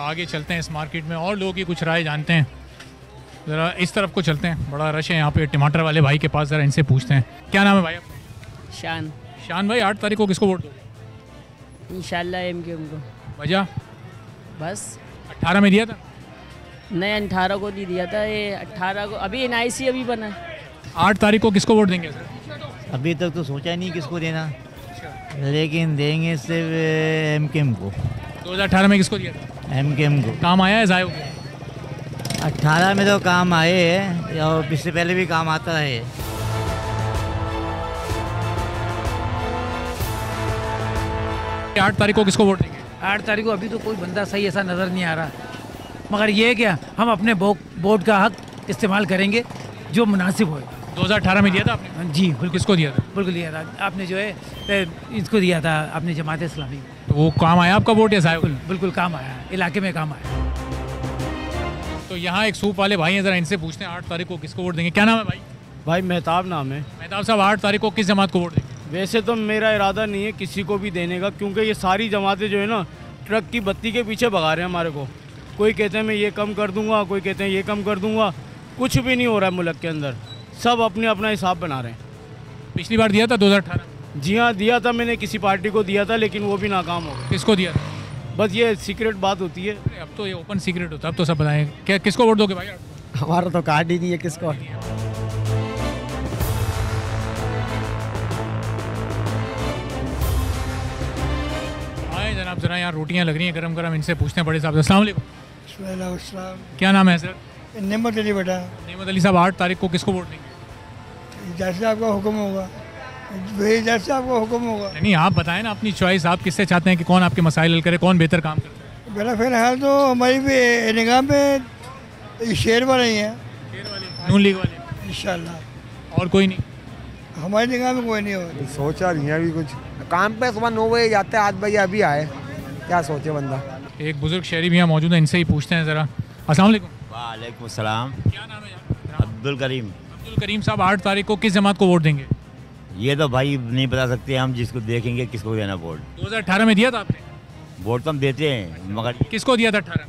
आगे चलते हैं इस मार्केट में और लोगों की कुछ राय जानते हैं। ज़रा इस तरफ को चलते हैं, बड़ा रश है यहाँ पे टमाटर वाले भाई के पास, ज़रा इनसे पूछते हैं। क्या नाम है भाई आपका? शान। शान भाई, 8 तारीख को किसको वोट दोगे? इंशाल्लाह एमक्यूएम को। वजह? बस 18 में दिया था? नहीं, 18 को नहीं दिया था, ये 18 को अभी NIC अभी बना है। 8 तारीख को किसको वोट देंगे सर? अभी तक तो सोचा नहीं किसको देना, लेकिन देंगे सिर्फ एमकेएम को। 2018 में किसको दिया था? एमकेएम को। काम आया है ज़ाया हो गया? 18 में तो काम आए हैं और इससे पहले भी काम आता है। 8 तारीख को किसको वोट देंगे? 8 तारीख को अभी तो कोई बंदा सही ऐसा नज़र नहीं आ रहा, मगर ये है क्या, हम अपने वोट का हक इस्तेमाल करेंगे जो मुनासिब हो। 2018 में दिया था आपने? जी बिल्कुल। किसको दिया था? बिल्कुल दिया था आपने, जो है इसको दिया था आपने, जमात इस्लामी। तो वो काम आया आपका वोट या ज़ाया हो गया? बिल्कुल काम आया, इलाके में काम आया। तो यहाँ एक सूप वाले भाई हैं, ज़रा इनसे पूछते हैं 8 तारीख को किसको वोट देंगे। क्या नाम है भाई? भाई मेहताब नाम है। मेहताब साहब, 8 तारीख को किस जमात को वोट देंगे? वैसे तो मेरा इरादा नहीं है किसी को भी देने का, क्योंकि ये सारी जमातें जो है ना ट्रक की बत्ती के पीछे भगा रहे हैं हमारे को। कोई कहते हैं मैं ये कम कर दूंगा, कोई कहते हैं ये कम कर दूंगा। कुछ भी नहीं हो रहा है मुल्क के अंदर, सब अपने अपना हिसाब बना रहे हैं। पिछली बार दिया था 2018? जी हाँ दिया था, मैंने किसी पार्टी को दिया था, लेकिन वो भी नाकाम हो गया। किसको दिया था? बस ये सीक्रेट बात होती है। अब तो ये ओपन सीक्रेट होता है, अब तो सब बताएं। क्या किसको वोट दोगे भाई? हमारा तो कार्ड ही नहीं है किसको। आए जनाब, जरा यहाँ रोटियाँ लग रही हैं गरम गरम, इनसे पूछते हैं बड़े साहब से। अस्सलाम वालेकुम। क्या नाम है सर? नेमत अली बेटा। नेमत अली साहब, 8 तारीख को किसको वोट देंगे? जैसे आपका हुक्म होगा वही, जैसे आपका हुक्म होगा। नहीं, आप बताएं ना अपनी चॉइस, आप किससे चाहते हैं कि कौन आपके मसाइल हल करे, कौन बेहतर काम करता है? बेटा फिलहाल तो हमारी भी निगाह में शेर वाले ही हैं, नून लीग वाले इंशाल्लाह। और कोई नहीं? हमारी निगाह में कोई नहीं होगा। सोचा नहीं है अभी कुछ। काम पे सुबह 9 बजे जाते हैं, 8 बजे अभी आए, क्या सोचे बंदा। एक बुजुर्ग शहरी भी यहाँ मौजूद है, इनसे ही पूछते हैं ज़रा। अस्सलाम वालेकुम। वालेकुम सलाम। क्या नाम है यार? अब्दुल करीम। अब्दुल करीम साहब, 8 तारीख को किस जमात को वोट देंगे? ये तो भाई नहीं बता सकते हम, जिसको देखेंगे किसको देना वोट। 2018 में दिया था आपने? वोट तो हम देते हैं, मगर किसको दिया था 18?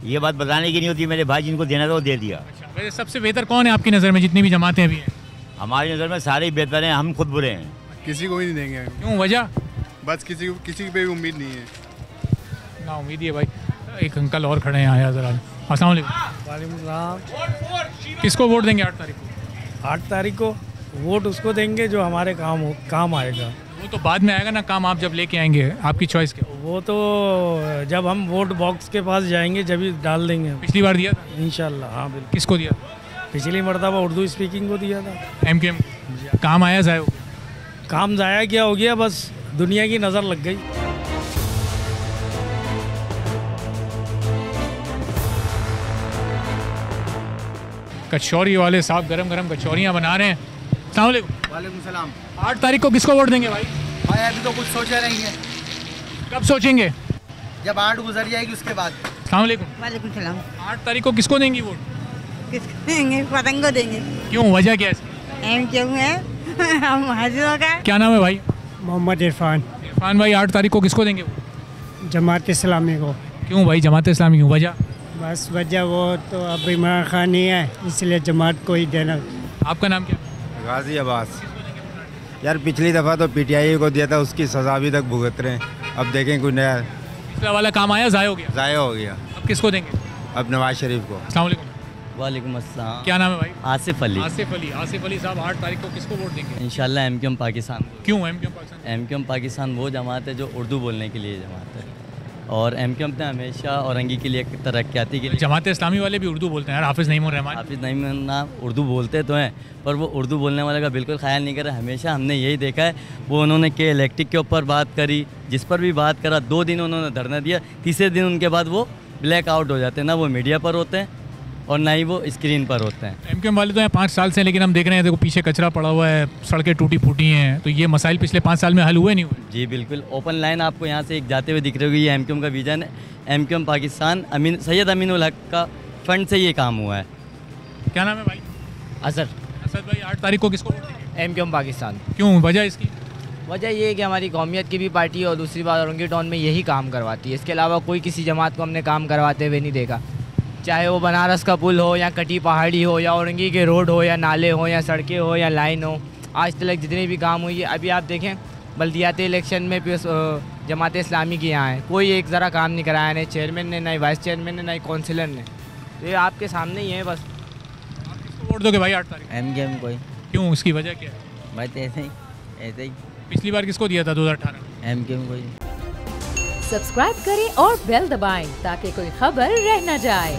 ये बात बताने की नहीं होती। मेरे भाई जिनको देना था वो दे दिया। अच्छा, वैसे सबसे बेहतर कौन है आपकी नज़र में, जितनी भी जमातें अभी हैं? हमारी नज़र में सारे ही बेहतर हैं, हम खुद बुरे हैं। किसी को भी नहीं देंगे। क्यों, वजह? बस किसी पे भी उम्मीद नहीं है ना। उम्मीद है भाई। एक अंकल और खड़े हैं यहाँ, ज़रा। अस्सलाम वालेकुम। वालेकुम सलाम। किसको वोट देंगे 8 तारीख को? 8 तारीख को वोट उसको देंगे जो हमारे काम आएगा। वो तो बाद में आएगा ना काम, आप जब लेके आएंगे। आपकी चॉइस क्या? वो तो जब हम वोट बॉक्स के पास जाएंगे जब ही डाल देंगे। पिछली बार दिया था? इंशाल्लाह हाँ बिल्कुल। किसको दिया? पिछली मरतबा उर्दू स्पीकिंग को दिया था। एमकेएम। काम आया ज़ाया हो गया? काम ज़ाया क्या हो गया, बस दुनिया की नज़र लग गई। कचौरी वाले साहब गरम गरम कचौरियाँ बना रहे हैं। अस्सलाम वालेकुम। वालेकुम सलाम। 8 तारीख को किसको वोट देंगे भाई? भाई अभी तो कुछ सोचा नहीं है, कब सोचेंगे? जब 8 गुजर जाएगी उसके बाद। अस्सलाम वालेकुम। वालेकुम सलाम। 8 तारीख को किसको देंगी वोट? किसको देंगे? पतंग को देंगे। क्यों, वजह क्या है इसकी? एमक्यूएम है हम हाजिरों का। क्या नाम है भाई? मोहम्मद इरफान। इरफान भाई, 8 तारीख को किसको देंगे वोट? जमात इस्लामी को। क्यों भाई, जमात इस्लामी क्यों, वजह? बस वजह वो तो अब इमरान खान ही है, इसलिए जमात को ही देना। आपका नाम क्या? गाजी अब्बास। यार पिछली दफ़ा तो पीटीआई को दिया था, उसकी सजा अभी तक भुगत रहे हैं। अब देखें कोई नया। पिछला वाला काम आया, ज़ाया हो गया? ज़ाया हो गया। अब किसको देंगे? अब नवाज शरीफ को। अस्सलाम वालेकुम। वालेकुम अस्सलाम। क्या नाम है भाई? आसिफ अली। आसिफ अली। आसिफ अली साहब, 8 तारीख को किसको वोट देंगे? इंशाल्लाह एमक्यूएम पाकिस्तान। क्यों एमक्यूएम पाकिस्तान? एमक्यूएम पाकिस्तान वो जमात है जो उर्दू बोलने के लिए जमात है, और एमक्यूएम ने हमेशा औरंगी के लिए, तरक्याती के लिए। जमात इस्लामी वाले भी उर्दू बोलते हैं यार, हाफिज़ नईमुर रहमान। हाफिज़ नईमुर ना उर्दू बोलते तो हैं, पर वो उर्दू बोलने वाले का बिल्कुल ख्याल नहीं कर रहे। हमेशा हमने यही देखा है, वो उन्होंने के इलेक्ट्रिक के ऊपर बात करी, जिस पर भी बात करा, 2 दिन उन्होंने धरना दिया, तीसरे दिन उनके बाद वो ब्लैक आउट हो जाते हैं। ना वो मीडिया पर होते हैं और ना ही वो स्क्रीन पर होते हैं। एमक्यूएम वाले तो यहाँ 5 साल से, लेकिन हम देख रहे हैं देखो पीछे कचरा पड़ा हुआ है, सड़कें टूटी फूटी हैं, तो ये मसाइल पिछले 5 साल में हल हुए नहीं हुए? जी बिल्कुल। ओपन लाइन आपको यहाँ से एक जाते हुए दिख रही होगी, ये एमक्यूएम का विजन है। एमक्यूएम पाकिस्तान सैयद अमीनुल हक का फंड से ये काम हुआ है। क्या नाम है भाई? असद। असद भाई, 8 तारीख को किसको वोट देंगे? एमक्यूएम पाकिस्तान। क्यों, वजह इसकी? वजह ये है कि हमारी कौमियत की भी पार्टी है और दूसरी बात औरंगी टाउन में यही काम करवाती है। इसके अलावा कोई किसी जमात को हमने काम करवाते हुए नहीं देखा, चाहे वो बनारस का पुल हो या कटी पहाड़ी हो या औरंगी के रोड हो या नाले हो या सड़कें हो या लाइन हो। आज तक जितने भी काम हुई है, अभी आप देखें बल्दियाती इलेक्शन में जमात इस्लामी के यहाँ है, कोई एक ज़रा काम नहीं कराया, नहीं चेयरमैन ने, ना वाइस चेयरमैन ने, ना ही काउंसिलर ने। तो ये आपके सामने ही है बस। वोट दोगे भाई 8 तारीख? MKM को ही। क्यों, उसकी वजह क्या है? भाई तो ऐसे ही। पिछली बार किसको दिया था 2018? MKM को ही। सब्सक्राइब करें और बेल दबाएं ताकि कोई खबर रह न जाए।